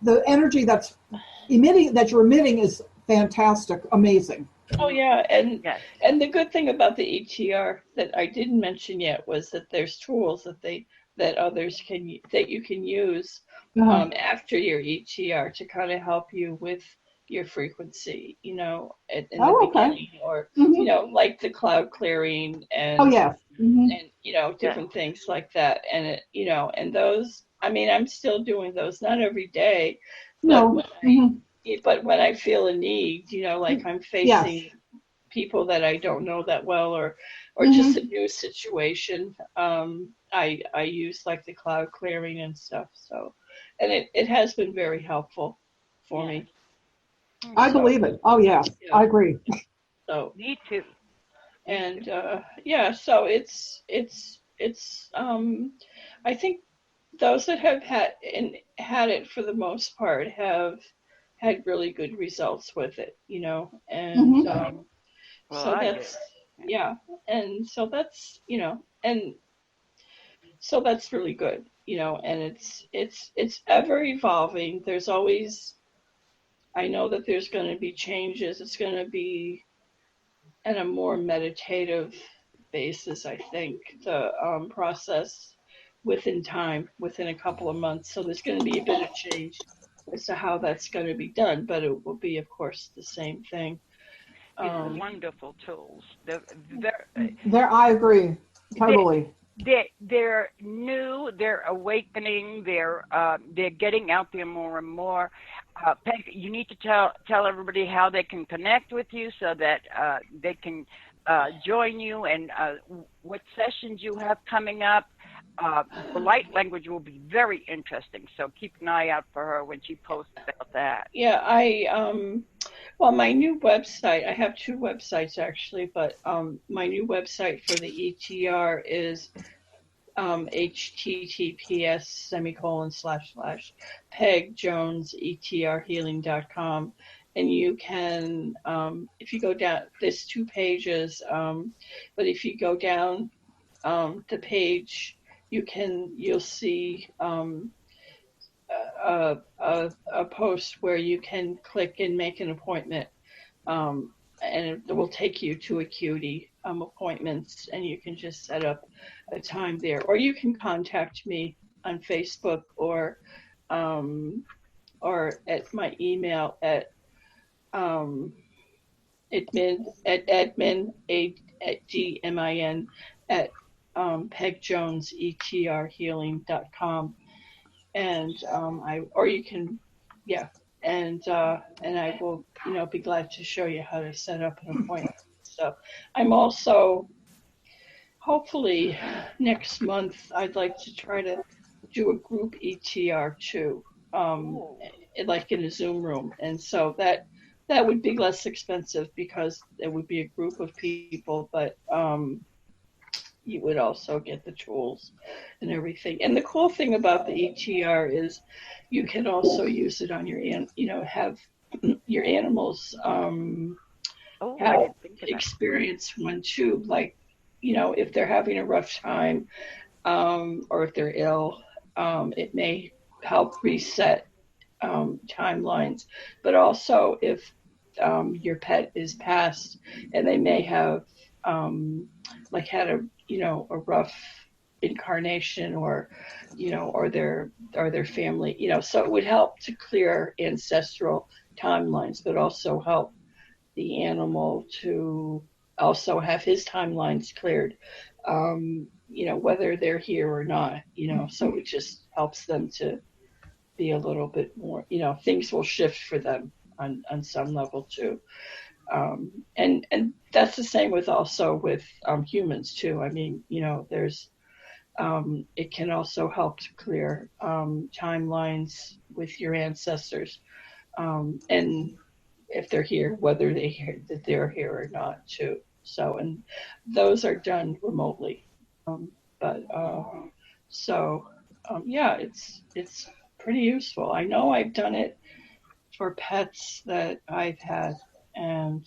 S2: the energy that you're emitting is fantastic, amazing.
S3: oh yeah,
S1: yes.
S3: and the good thing about the ETR that I didn't mention yet was that there's tools that others that you can use
S2: Uh-huh.
S3: after your ETR to kind of help you with your frequency, in the
S2: Oh, okay.
S3: beginning, or
S2: Hmm.
S3: like the cloud clearing,
S2: Oh, yes. Hmm.
S3: and
S1: Yes.
S3: different things like that, and and those, I mean, I'm still doing those, not every day, but
S2: No. Hmm.
S3: when I feel a need, like I'm
S2: Yes.
S3: facing people that I don't know that well, or just a
S2: Hmm.
S3: new situation, I use like the cloud clearing and stuff. So, and it has been very helpful for
S1: Yes.
S3: me.
S2: I
S1: Mm.
S3: So
S2: believe it. Oh, yeah.
S3: yeah,
S2: I agree.
S3: so
S1: Me too. Me too.
S3: and yeah, so it's I think those that have had it for the most part have had really good results with it, and
S2: Hmm.
S1: Well,
S3: so
S1: I do.
S3: that's, yeah, and so that's, and so that's really good. and it's ever evolving. There's always, I know that there's going to be changes. It's going to be at a more meditative basis, I think, the process within a couple of months. So there's going to be a bit of change as to how that's going to be done, but it will be, of course, the same thing.
S1: It's wonderful tools.
S2: I agree totally.
S1: They're new. They're awakening. They're getting out there more and more. Peg, you need to tell everybody how they can connect with you so that they can join you, and what sessions you have coming up. The light language will be very interesting, so keep an eye out for her when she posts about that.
S3: Yeah, well, my new website, I have two websites actually, but my new website for the ETR is https://pegjonesetrhealing.com. And you can, if you go down, there's two pages, but if you go down the page, you'll see a post where you can click and make an appointment, and it will take you to Acuity appointments, and you can just set up a time there, or you can contact me on Facebook or at my email at admin at pegjonesetrhealing.com. And or you can, and I will, be glad to show you how to set up an appointment. So I'm also, hopefully next month, I'd like to try to do a group ETR too, like in a Zoom room, and so that would be less expensive because there would be a group of people, but you would also get the tools and everything. And the cool thing about the ETR is you can also use it on your, have your animals have experience one too. Like, if they're having a rough time or if they're ill, it may help reset timelines. But also if your pet is passed and they may have had a rough incarnation or their family, so it would help to clear ancestral timelines, but also help the animal to also have his timelines cleared, whether they're here or not, so it just helps them to be a little bit more, things will shift for them on some level too. And that's the same with humans too. I mean, there's, it can also help to clear timelines with your ancestors, and if they're here, whether they're here or not too. So, and those are done remotely. It's pretty useful. I know I've done it for pets that I've had, and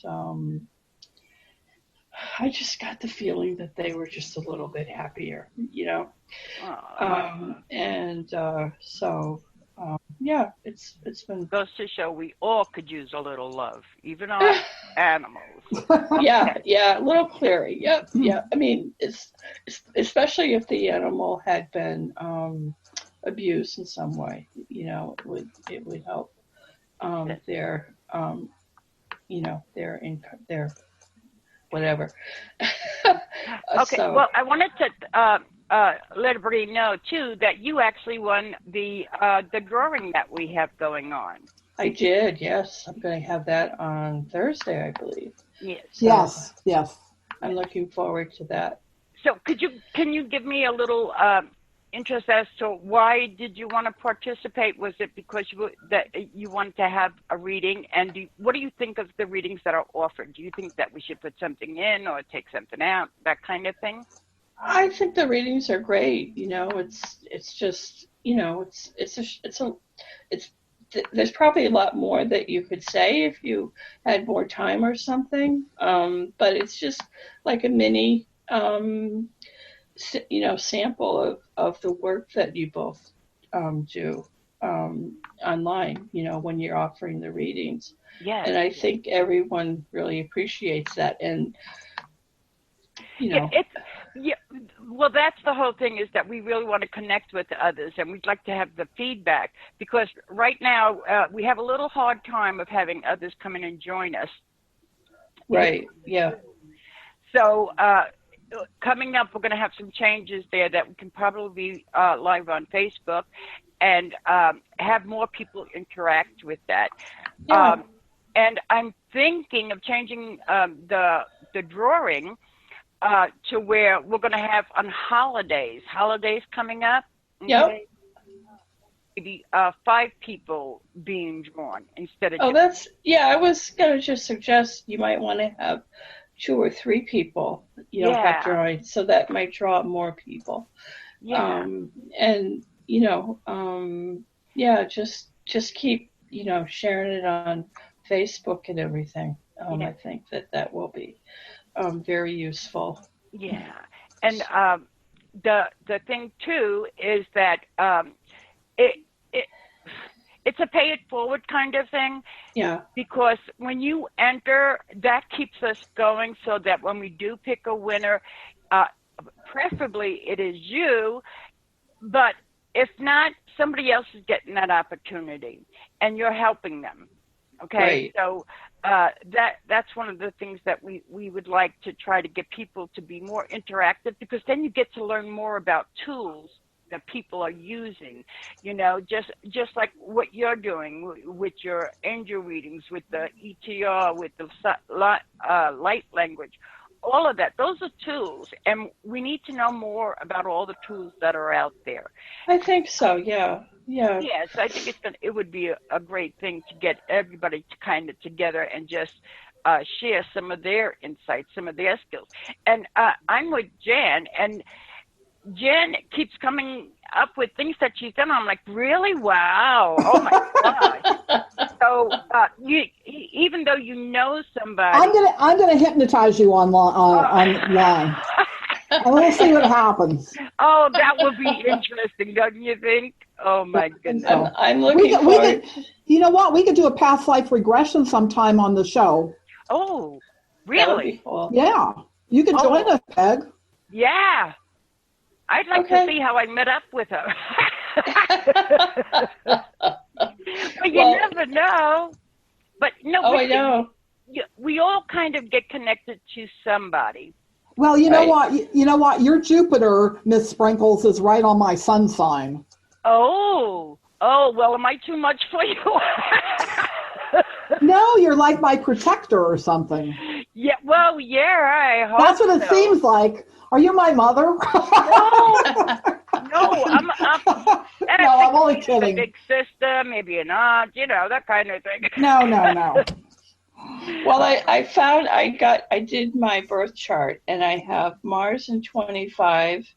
S3: I just got the feeling that they were just a little bit happier, it's been.
S1: Goes to show we all could use a little love, even our animals.
S3: Yeah, a little clearing. Yep, yeah. I mean, it's especially if the animal had been abused in some way, it would help their whatever.
S1: Okay, well, I wanted to let everybody know too that you actually won the drawing that we have going on.
S3: I did, yes. I'm going to have that on Thursday, I believe.
S1: Yes.
S3: So yes. I'm looking forward to that.
S1: So can you give me a little interest as to why did you want to participate? Was it because you wanted to have a reading? And what do you think of the readings that are offered? Do you think that we should put something in or take something out, that kind of thing?
S3: I think the readings are great. It's just, there's probably a lot more that you could say if you had more time or something. But it's just like a mini sample of the work that you both do online, when you're offering the readings.
S1: Yes.
S3: And I think everyone really appreciates that. And,
S1: well, that's the whole thing, is that we really want to connect with others, and we'd like to have the feedback, because right now we have a little hard time of having others come in and join us.
S3: Right. Yeah.
S1: So coming up, we're going to have some changes there that we can probably be live on Facebook and have more people interact with that.
S3: Yeah.
S1: And I'm thinking of changing the drawing to where we're going to have on holidays coming up. Okay?
S3: Yep.
S1: Maybe 5 people being drawn instead of.
S3: Oh, I was going to just suggest you might want to have 2 or 3 people, have drawing, so that might draw more people.
S1: Yeah.
S3: And just keep sharing it on Facebook and everything. I think that will be very useful.
S1: Yeah, and the thing too is that it's a pay it forward kind of thing.
S3: Yeah.
S1: Because when you enter, that keeps us going, so that when we do pick a winner, preferably it is you, but if not, somebody else is getting that opportunity, and you're helping them. Okay,
S3: right.
S1: So that's one of the things that we would like to try to get people to be more interactive, because then you get to learn more about tools that people are using, just like what you're doing with your angel readings, with the ETR, with the light language, all of that. Those are tools, and we need to know more about all the tools that are out there.
S3: I think so. Yeah. Yeah.
S1: Yes, I think it would be a great thing to get everybody kind of together and just share some of their insights, some of their skills. And I'm with Jan, and Jen keeps coming up with things that she's done. I'm like, really? Wow. Oh my gosh. So you, even though you know somebody,
S2: I'm gonna hypnotize you online. And we'll see what happens.
S1: Oh, that would be interesting, don't you think? Oh my goodness.
S3: I'm looking forward.
S2: You know what? We could do a past life regression sometime on the show.
S1: Oh, really?
S3: That would be cool.
S2: Yeah. You could join us, Peg.
S1: Yeah. I'd like to see how I met up with her. But you never know. But no,
S3: I know.
S1: We all kind of get connected to somebody.
S2: Well, you know what? You know what? Your Jupiter, Miss Sprinkles, is right on my sun sign.
S1: Oh, well, am I too much for you?
S2: No, you're like my protector or something.
S1: Yeah, well, I hope
S2: that's what it seems like. Are you my mother?
S1: No,
S2: I'm only kidding.
S1: A big sister, maybe an aunt, that kind of thing.
S2: No.
S3: Well, I did my birth chart, and I have Mars in 25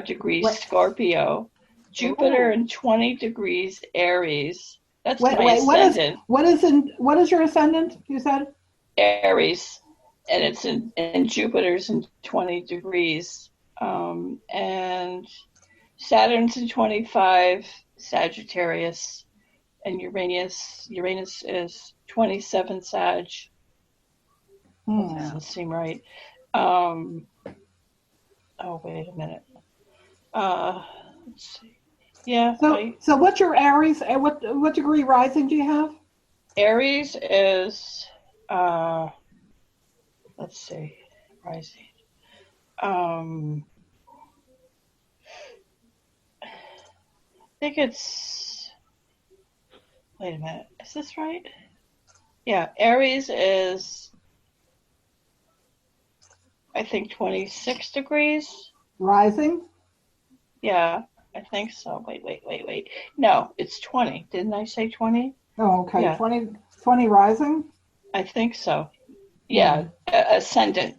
S3: degrees Scorpio, Jupiter in 20 degrees Aries. That's my ascendant.
S2: What is your ascendant, you said?
S3: Aries, and it's in Jupiter's in 20 degrees, and Saturn's in 25 Sagittarius, and Uranus is 27 Sag. That doesn't seem right. Oh, wait a minute. Let's see. Yeah.
S2: So what's your Aries? What degree rising do you have?
S3: Aries is, let's see, rising. I think it's, wait a minute, is this right? Yeah, Aries is, I think, 26 degrees.
S2: Rising?
S3: Yeah, I think so. Wait. No, it's 20. Didn't I say 20?
S2: Oh, okay.
S3: Yeah.
S2: 20 rising?
S3: I think so. Yeah, ascendant.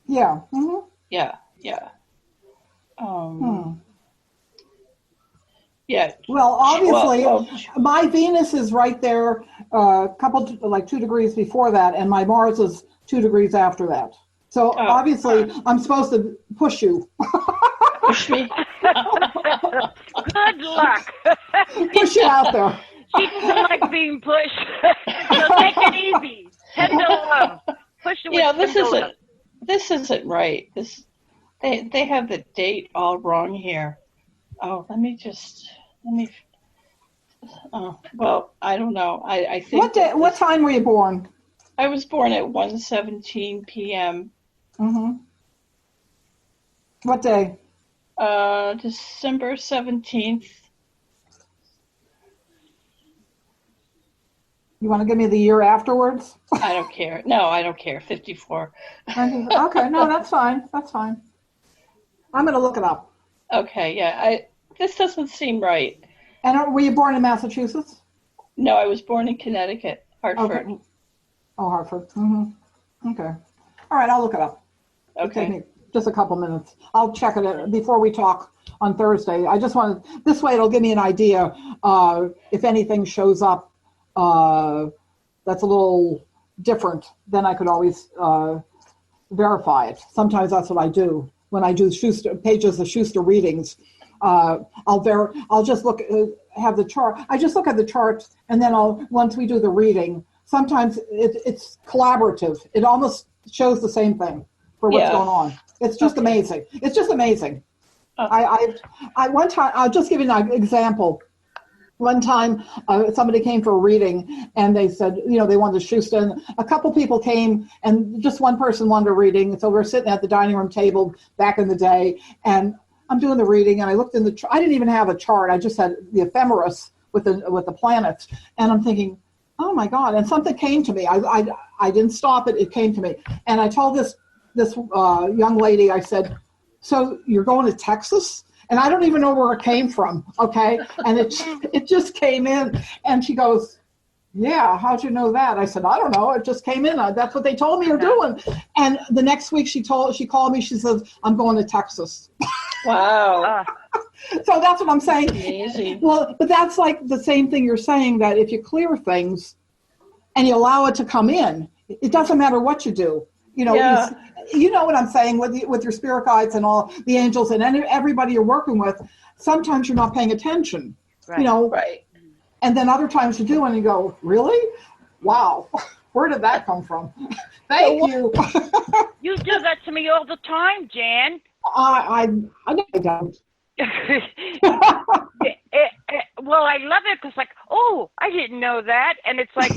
S2: Yeah. Mm-hmm.
S3: Yeah. Yeah.
S2: Well, obviously, my Venus is right there, 2 degrees before that, and my Mars is 2 degrees after that. So
S3: Oh,
S2: obviously, I'm supposed to push you.
S3: push me.
S1: Good luck.
S2: Push you out there.
S1: She doesn't like being pushed. So take it easy. 10 to love. Push it
S3: You know,
S1: with 10 to love.
S3: this isn't right. They have the date all wrong here. Oh, let me. Oh, well, I don't know. I think
S2: What time were you born?
S3: I was born at 1:17 p.m.
S2: Mm-hmm. What day?
S3: December 17th.
S2: You want to give me the year afterwards?
S3: I don't care. No, I don't care. 54.
S2: Okay, no, that's fine. That's fine. I'm going to look it up.
S3: Okay, yeah. This doesn't seem right.
S2: And were you born in Massachusetts?
S3: No, I was born in Connecticut, Hartford.
S2: Okay. Oh, Hartford. Mm-hmm. Okay. All right, I'll look it up. It'll take me
S3: Okay.
S2: just a couple minutes. I'll check it before we talk on Thursday. I just wanted, this way it'll give me an idea if anything shows up that's a little different, then I could always verify it. Sometimes that's what I do when I do pages of Schuster readings. I'll just have the chart. I just look at the charts, and then once we do the reading, sometimes it's collaborative. It almost shows the same thing for what's going on. It's just amazing. It's just amazing. I one time, I'll just give you an example. One time, somebody came for a reading, and they said, they wanted to Schuster. And a couple people came, and just one person wanted a reading. So we're sitting at the dining room table back in the day, and I'm doing the reading, and I looked in I didn't even have a chart. I just had the ephemeris with the planets, and I'm thinking, oh my God! And something came to me. I didn't stop it. It came to me, and I told this young lady. I said, "So you're going to Texas?" And I don't even know where it came from, okay? And it just came in, and she goes, "Yeah, how'd you know that?" I said, "I don't know. It just came in. That's what they told me you're doing." And the next week she called me. She says, "I'm going to Texas."
S3: Wow.
S2: So that's what I'm saying.
S3: Amazing.
S2: Well, but that's like the same thing you're saying, that if you clear things and you allow it to come in, it doesn't matter what you do.
S3: Yeah.
S2: You know what I'm saying with your spirit guides and all the angels and everybody you're working with. Sometimes you're not paying attention,
S1: Right.
S3: Right.
S2: and then other times you do, and you go, "Really? Wow, where did that come from?" Thank you.
S1: You do that to me all the time, Jan.
S2: I don't.
S1: Well, I love it because, like, oh, I didn't know that. And it's like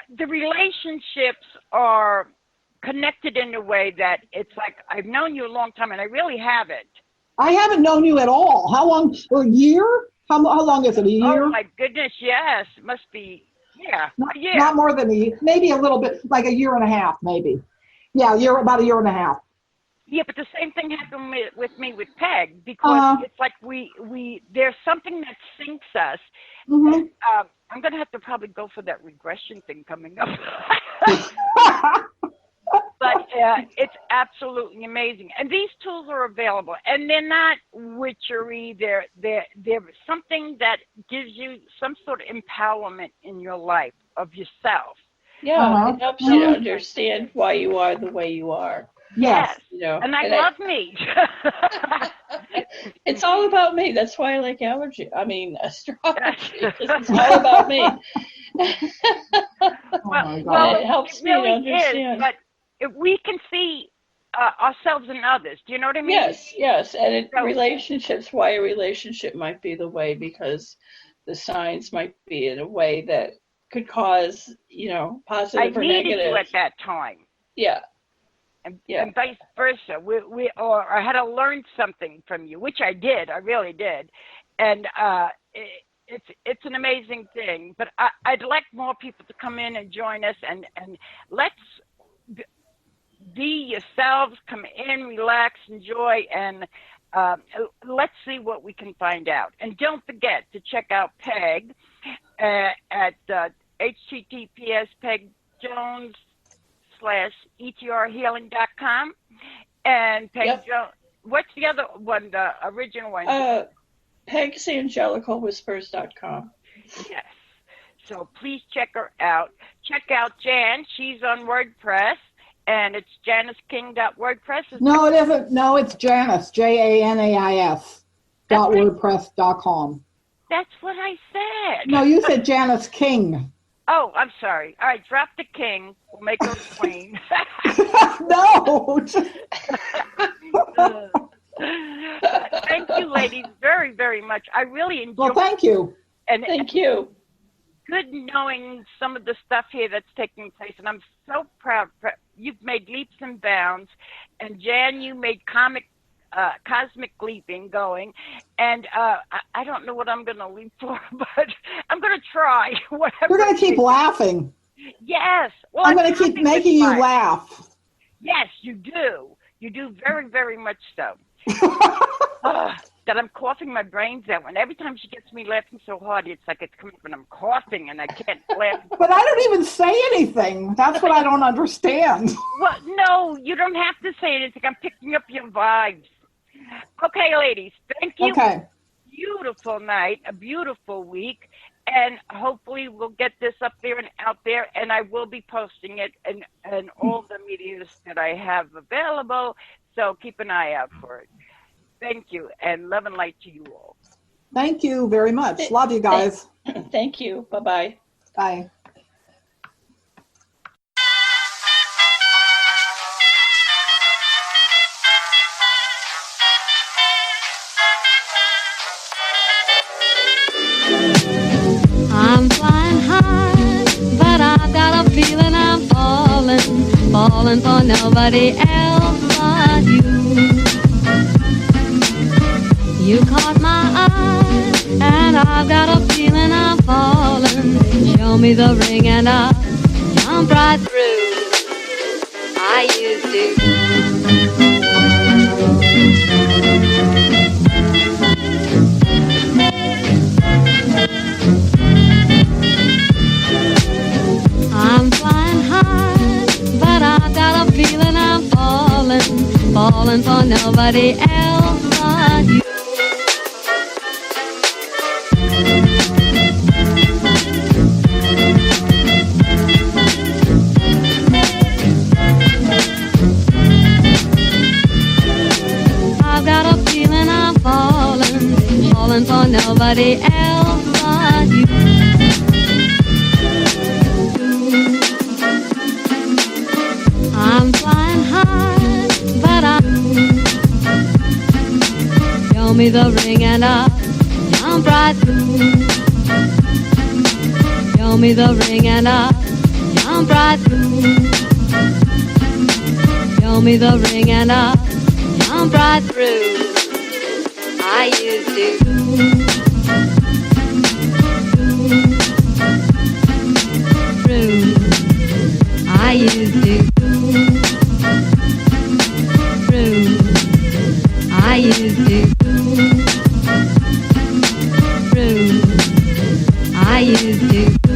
S1: the relationships are connected in a way that it's like I've known you a long time, and I really haven't.
S2: I haven't known you at all. How long? A year? How long is it? A year?
S1: Oh, my goodness, yes. It must be, yeah.
S2: Not more than a year. Maybe a little bit, like a year and a half, maybe. Yeah, about a year and a half.
S1: Yeah, but the same thing happened with me with Peg, because it's like there's something that syncs us.
S2: Mm-hmm.
S1: And, I'm going to have to probably go for that regression thing coming up. But it's absolutely amazing. And these tools are available. And they're not witchery. They're something that gives you some sort of empowerment in your life of yourself.
S3: Yeah, it helps you to understand why you are the way you are.
S1: Yes.
S3: You know,
S1: and I love me.
S3: It's all about me. That's why I like astrology, because it's all about me.
S1: Well,
S3: it helps
S1: it really
S3: me to understand.
S1: is, but if we can see ourselves in others. Do you know what I mean?
S3: Yes. And relationships, why a relationship might be the way, because the signs might be in a way that could cause, positive or negative.
S1: I needed you at that time.
S3: Yeah.
S1: And vice versa. Or I had to learn something from you, which I did. I really did. And it's an amazing thing. But I'd like more people to come in and join us, and let's be yourselves. Come in, relax, enjoy, and let's see what we can find out. And don't forget to check out Peg at https://PegJones/etrhealing.com. And Peg Jones, what's the other one, the original one?
S3: PegSAngelicalWhispers.com.
S1: Yes. So please check her out. Check out Jan. She's on WordPress. and it's JaniceKing.wordpress.
S2: No, it isn't. No, it's Janice, JANAIS, .wordpress.com.
S1: That's what I said.
S2: No, you said Janice King.
S1: Oh, I'm sorry. All right, drop the king. We'll make her queen.
S2: No.
S1: Thank you, ladies, very, very much. I really enjoyed.
S2: Well, thank you.
S1: And
S3: Thank you.
S1: good knowing some of the stuff here that's taking place, and I'm so proud. You've made leaps and bounds, and Jan, you made cosmic leaping going, and I don't know what I'm going to leap for, but I'm going to try. Whatever.
S2: We're going to keep laughing.
S1: Yes. Well,
S2: I'm going to keep making you laugh.
S1: Yes, you do. You do very, very much so. That I'm coughing my brains out. And every time she gets me laughing so hard, it's like it's coming when I'm coughing and I can't laugh.
S2: But I don't even say anything. That's what I don't understand.
S1: Well, no, you don't have to say anything. I'm picking up your vibes. Okay, ladies, thank you.
S2: Okay.
S1: Beautiful night, a beautiful week, and hopefully we'll get this up there and out there, and I will be posting it in all the medias that I have available, so keep an eye out for it. Thank you, and love and light to you all.
S2: Thank you very much. Love you guys.
S3: Thank you. Bye-bye.
S2: Bye.
S6: I'm flying high, but I've got a feeling I'm falling for nobody else but you. You caught my eye, and I've got a feeling I'm falling. Show me the ring and I'll jump right through. I used to. I'm flying high, but I've got a feeling I'm falling for nobody else but you. I've got a feeling I'm falling for nobody else but you. I'm flying high, but show me the ring and I'll jump right through. Show me the ring and I'll jump right through. Show me the ring and I'll jump right through. I used to. Through. I used to. Through. I used to. Through. I used to.